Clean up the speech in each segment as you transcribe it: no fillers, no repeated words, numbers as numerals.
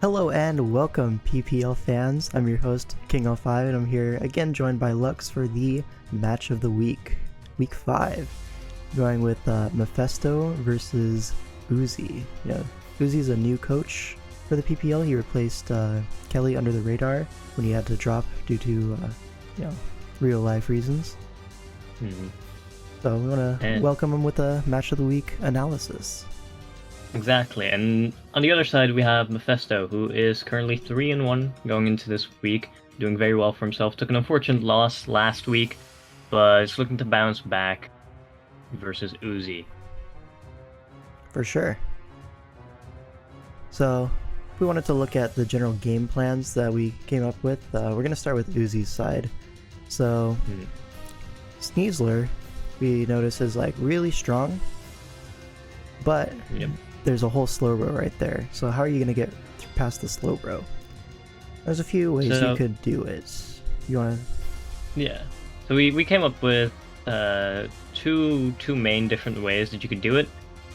Hello and welcome, PPL fans. I'm your host, King L5, and I'm here again joined by Lux for the match of the week, week 5. Going with Mefesto versus Uzi. Uzi's a new coach for the PPL. He replaced Kelly under the radar when he had to drop due to real life reasons. So we want to welcome him with a match of the week analysis. Exactly, and on the other side we have Mefesto, who is currently 3-1 going into this week, doing very well for himself. Took an unfortunate loss last week, but is looking to bounce back versus Uzi. For sure. So, if we wanted to look at the general game plans that we came up with, we're going to start with Uzi's side. So, Sneasler, we notice, is like really strong, but there's a whole slow row right there. So how are you going to get past the slow row? There's a few ways you could do it. You want to... Yeah. So we came up with two main different ways that you could do it.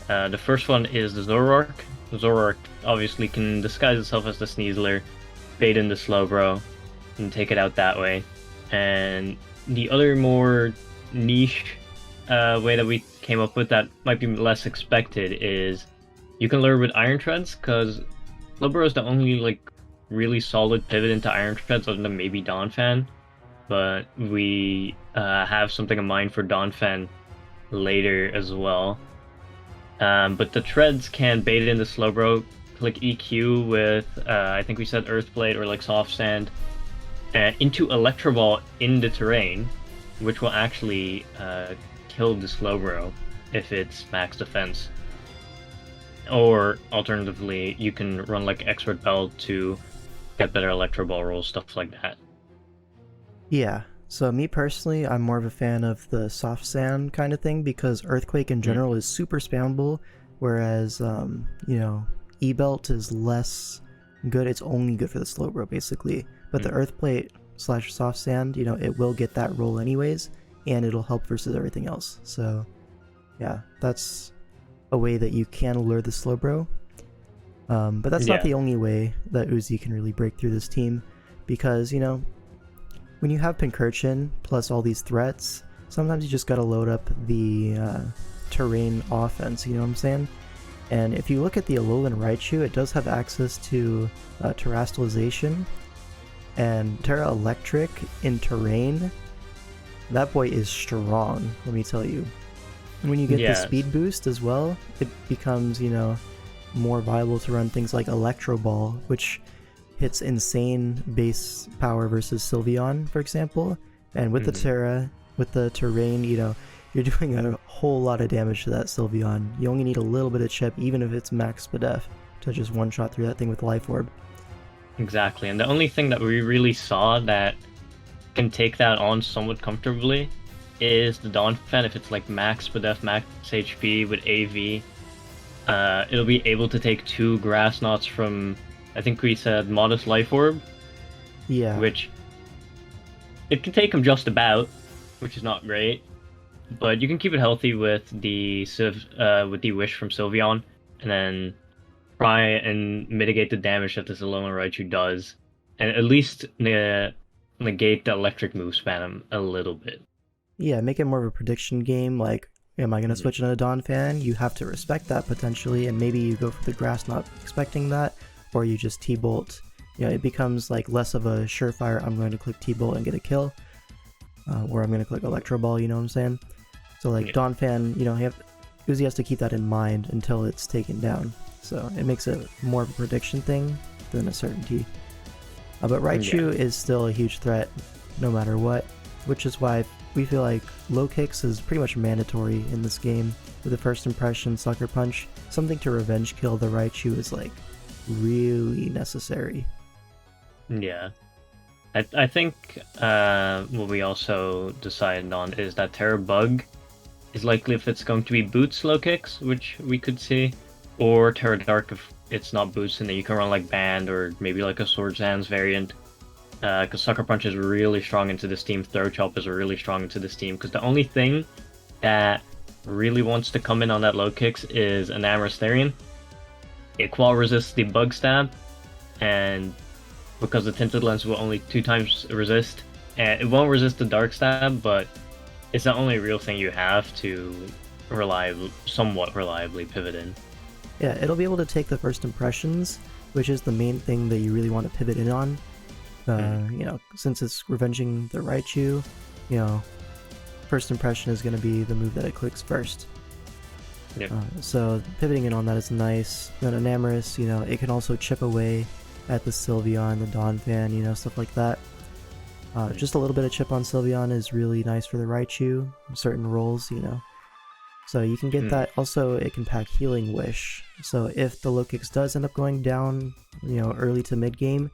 The first one is the Zoroark. The Zoroark obviously can disguise itself as the Sneasler, bait in the Slowbro, and take it out that way. And the other more niche way that we came up with that might be less expected is you can lure with Iron Treads, because Slowbro is the only really solid pivot into Iron Treads other than maybe Donphan. But we have something in mind for Donphan later as well. But the Treads can bait it into Slowbro, click EQ with, I think we said Earthblade or Soft Sand, into Electro Ball in the terrain, which will actually kill the Slowbro if it's max defense. Or alternatively, you can run Expert Bell to get better Electro Ball rolls, stuff like that. Yeah, so me personally, I'm more of a fan of the Soft Sand kind of thing because Earthquake in general is super spammable, whereas, E-Belt is less good. It's only good for the Slowbro, basically. But the Earthplate / Soft Sand, it will get that roll anyways, and it'll help versus everything else. So, yeah, that's a way that you can lure the Slowbro. But that's not the only way that Uzi can really break through this team, because, when you have Pincurchin plus all these threats, sometimes you just gotta load up the terrain offense, you know what I'm saying? And if you look at the Alolan Raichu, it does have access to Terastallization and Terra Electric in terrain. That boy is strong, let me tell you. And when you get the speed boost as well, it becomes, more viable to run things like Electro Ball, which hits insane base power versus Sylveon, for example. And with the Terra, with the terrain, you're doing a whole lot of damage to that Sylveon. You only need a little bit of chip, even if it's max Spadef, to just one-shot through that thing with Life Orb. Exactly, and the only thing that we really saw that can take that on somewhat comfortably is the Donphan. If it's max Spadef, max HP with AV, it'll be able to take 2 Grass Knots from, I think we said, Modest Life Orb. Yeah. Which, it can take him just about, which is not great. But you can keep it healthy with the Wish from Sylveon, and then try and mitigate the damage that this Alolan Raichu does, and at least negate the electric move spam a little bit. Yeah, make it more of a prediction game, am I going to switch into a Donphan? You have to respect that potentially, and maybe you go for the Grass not expecting that, or you just T-Bolt. It becomes less of a surefire, I'm going to click T-Bolt and get a kill, or I'm going to click Electro Ball, you know what I'm saying? So Donphan, Uzi has to keep that in mind until it's taken down. So it makes it more of a prediction thing than a certainty. But Raichu is still a huge threat no matter what, which is why we feel like low kicks is pretty much mandatory in this game. With the first impression, Sucker Punch, something to revenge kill the Raichu is really necessary. Yeah. I think what we also decided on is that Terra Bug is likely if it's going to be Boots low kicks, which we could see, or Terra Dark if it's not Boots, and then you can run Band or maybe a Swords Hands variant. Because Sucker Punch is really strong into this team, Throw Chop is really strong into this team, because the only thing that really wants to come in on that low kicks is an Amorous Therian. It qual resists the Bug Stab, and because the tinted lens will only 2 times resist, and it won't resist the dark stab, but it's the only real thing you have to somewhat reliably pivot in. Yeah, it'll be able to take the first impressions, which is the main thing that you really want to pivot in on. You know, since it's revenging the Raichu, you know, first impression is going to be the move that it clicks first. Yep. So pivoting in on that is nice. Then Enamorus, you know, it can also chip away at the Sylveon, the Donphan, you know, stuff like that. Just a little bit of chip on Sylveon is really nice for the Raichu, certain rolls, you know. So you can get that. Also, it can pack Healing Wish. So if the low kicks does end up going down, you know, early to mid game,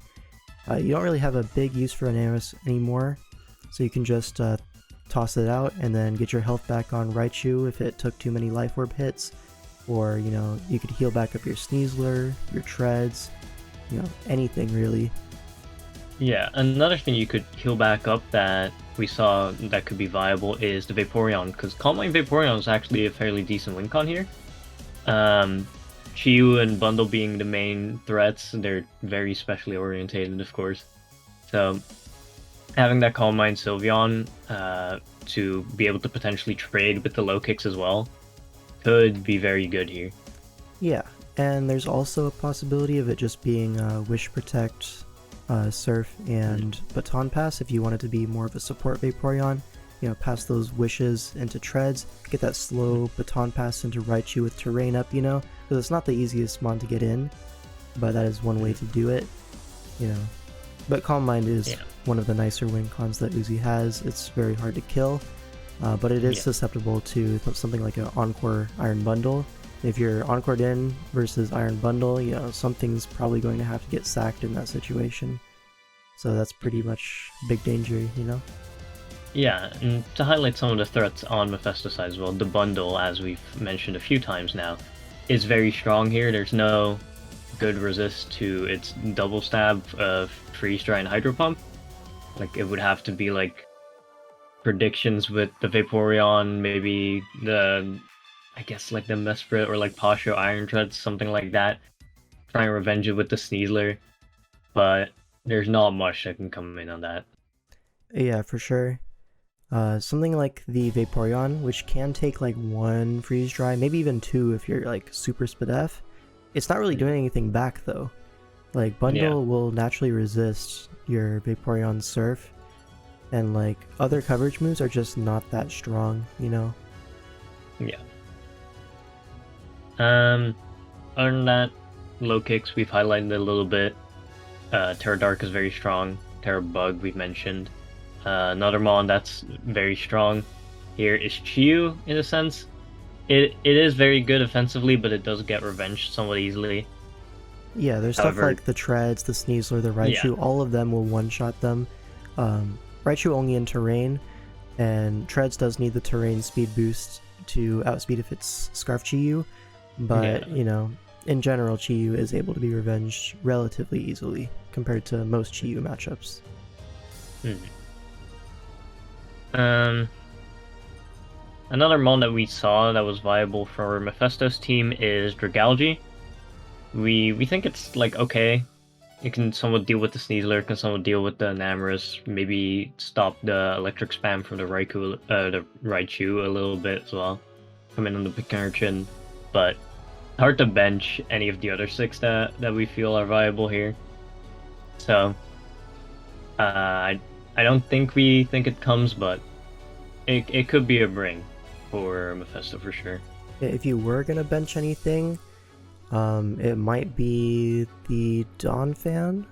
you don't really have a big use for Enamorus anymore. So you can just toss it out and then get your health back on Raichu if it took too many Life Orb hits. Or, you know, you could heal back up your Sneasler, your Treads, you know, anything really. Yeah, another thing you could heal back up that we saw that could be viable is the Vaporeon, because Calm Mind Vaporeon is actually a fairly decent win con here. Chiyu and Bundle being the main threats, they're very specially orientated, of course. So having that Calm Mind Sylveon to be able to potentially trade with the low kicks as well could be very good here. Yeah, and there's also a possibility of it just being Wish Protect, Surf, and Baton Pass if you want it to be more of a support Vaporeon. You know, pass those wishes into Treads, get that slow Baton Pass into Raichu with Terrain up, you know, because it's not the easiest mon to get in, but that is one way to do it, you know. But Calm Mind is one of the nicer win cons that Uzi has. It's very hard to kill, but it is susceptible to something like an Encore Iron Bundle. If you're Encored in versus Iron Bundle, you know, something's probably going to have to get sacked in that situation. So that's pretty much big danger, you know? Yeah, and to highlight some of the threats on Mefesto side as well, the bundle, as we've mentioned a few times now, is very strong here. There's no good resist to its double stab of Freeze Dry and Hydro Pump. Like, it would have to be like predictions with the Vaporeon, maybe I guess like the Mesprit or like Pasho Iron Treads, something like that. Try and revenge it with the Sneasler, but there's not much that can come in on that. Yeah, for sure. Something like the Vaporeon, which can take like 1 Freeze Dry, maybe even 2 if you're like super Spadef. It's not really doing anything back though. Like Bundle will naturally resist your Vaporeon Surf, and like other coverage moves are just not that strong, you know? Yeah. Other than that, low kicks we've highlighted a little bit. Terra Dark is very strong. Terra Bug we've mentioned. Another mon that's very strong here is Chiyu in a sense. It is very good offensively, but it does get revenged somewhat easily. Yeah, there's stuff like the Treads, the Sneasler, the Raichu, all of them will one-shot them. Raichu only in Terrain, and Treads does need the Terrain speed boost to outspeed if it's Scarf Chiyu, but, you know, in general, Chiyu is able to be revenged relatively easily compared to most Chiyu matchups. Another mon that we saw that was viable for Mefesto's team is Dragalge. We think it's like okay. It can somewhat deal with the Sneasler, can somewhat deal with the Enamorus, maybe stop the electric spam from the Raichu a little bit as well. Come in on the Picarchin, but hard to bench any of the other 6 that we feel are viable here. So I don't think we think it comes, but it could be a bring for Mefesto for sure. If you were gonna bench anything, it might be the Donphan,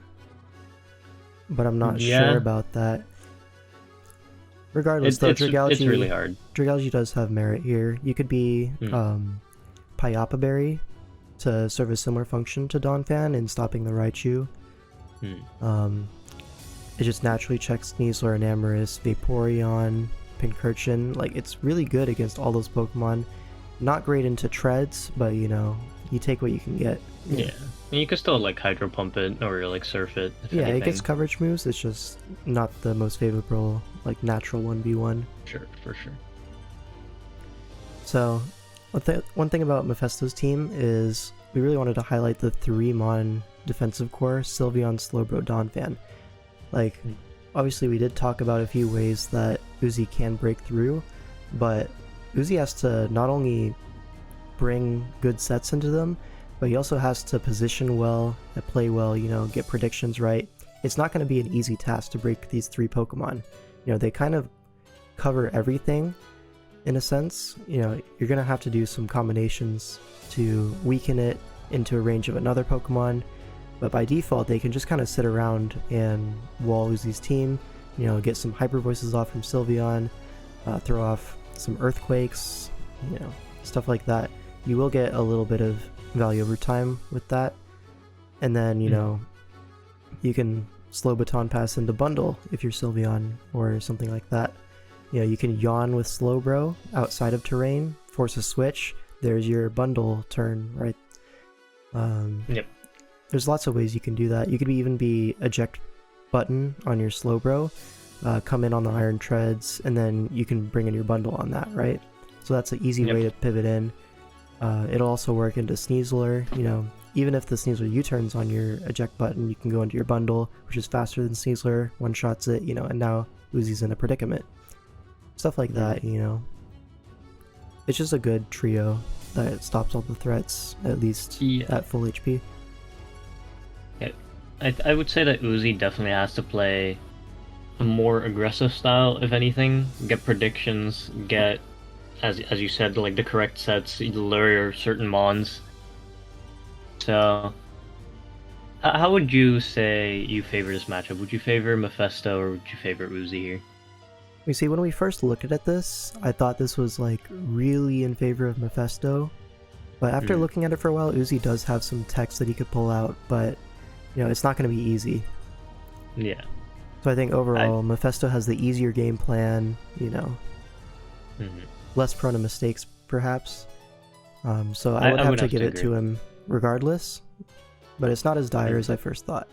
but I'm not sure about that. Regardless, though, Dragalge, it's really hard. Dragalge does have merit here. You could be Pyapa Berry to serve a similar function to Donphan in stopping the Raichu. It just naturally checks Sneasler, Enamorus, Vaporeon, Pincurchin. Like, it's really good against all those Pokemon. Not great into Treads, but you know, you take what you can get. Yeah, and you can still like Hydro Pump it or like Surf it. Yeah, anything. It gets coverage moves. It's just not the most favorable, like natural 1v1. Sure, for sure. So, one thing about Mefesto's team is we really wanted to highlight the 3-mon defensive core, Sylveon, Slowbro, Donphan. Like, obviously we did talk about a few ways that Uzi can break through, but Uzi has to not only bring good sets into them, but he also has to position well, and play well, you know, get predictions right. It's not going to be an easy task to break these 3 Pokemon. You know, they kind of cover everything in a sense. You know, you're going to have to do some combinations to weaken it into a range of another Pokemon, but by default they can just kind of sit around and wall Uzi's team, you know, get some Hyper Voices off from Sylveon, throw off some Earthquakes, you know, stuff like that. You will get a little bit of value over time with that, and then, you know, you can slow baton pass into bundle if you're Sylveon or something like that. You know, you can yawn with Slowbro outside of terrain, force a switch, there's your bundle turn, right? Yep. There's lots of ways you can do that. You could even be eject button on your Slowbro, come in on the Iron Treads, and then you can bring in your bundle on that, right? So that's an easy way to pivot in. It'll also work into Sneasler. You know, even if the Sneasler U-turns on your eject button, you can go into your bundle, which is faster than Sneasler, one-shots it, you know, and now Uzi's in a predicament. Stuff like that, you know. It's just a good trio that stops all the threats, at least at full HP. Yeah, I would say that Uzi definitely has to play a more aggressive style, if anything. Get predictions, get, as you said, like the correct sets, lure certain mons. So, how would you say you favor this matchup? Would you favor Mefesto or would you favor Uzi here? You see, when we first looked at this, I thought this was like really in favor of Mefesto, but after looking at it for a while, Uzi does have some techs that he could pull out, but you know, it's not going to be easy. Yeah. So I think overall, Mefesto has the easier game plan, you know, less prone to mistakes perhaps. So I would have to give it to him regardless, but it's not as dire as I first thought.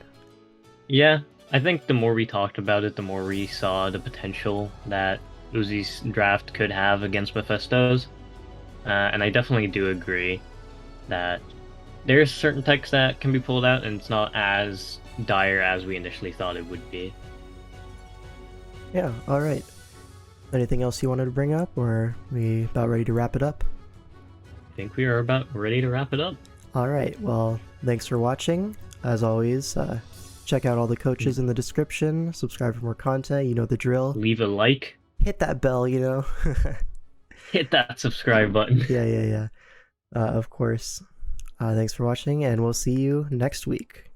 Yeah. I think the more we talked about it, the more we saw the potential that Uzi's draft could have against Mefesto's. And I definitely do agree that there's certain techs that can be pulled out, and it's not as dire as we initially thought it would be. Yeah, alright. Anything else you wanted to bring up, or are we about ready to wrap it up? I think we are about ready to wrap it up. Alright, well, thanks for watching. As always, check out all the coaches in the description, subscribe for more content, you know the drill. Leave a like. Hit that bell, you know. Hit that subscribe button. Yeah. Of course. Thanks for watching, and we'll see you next week.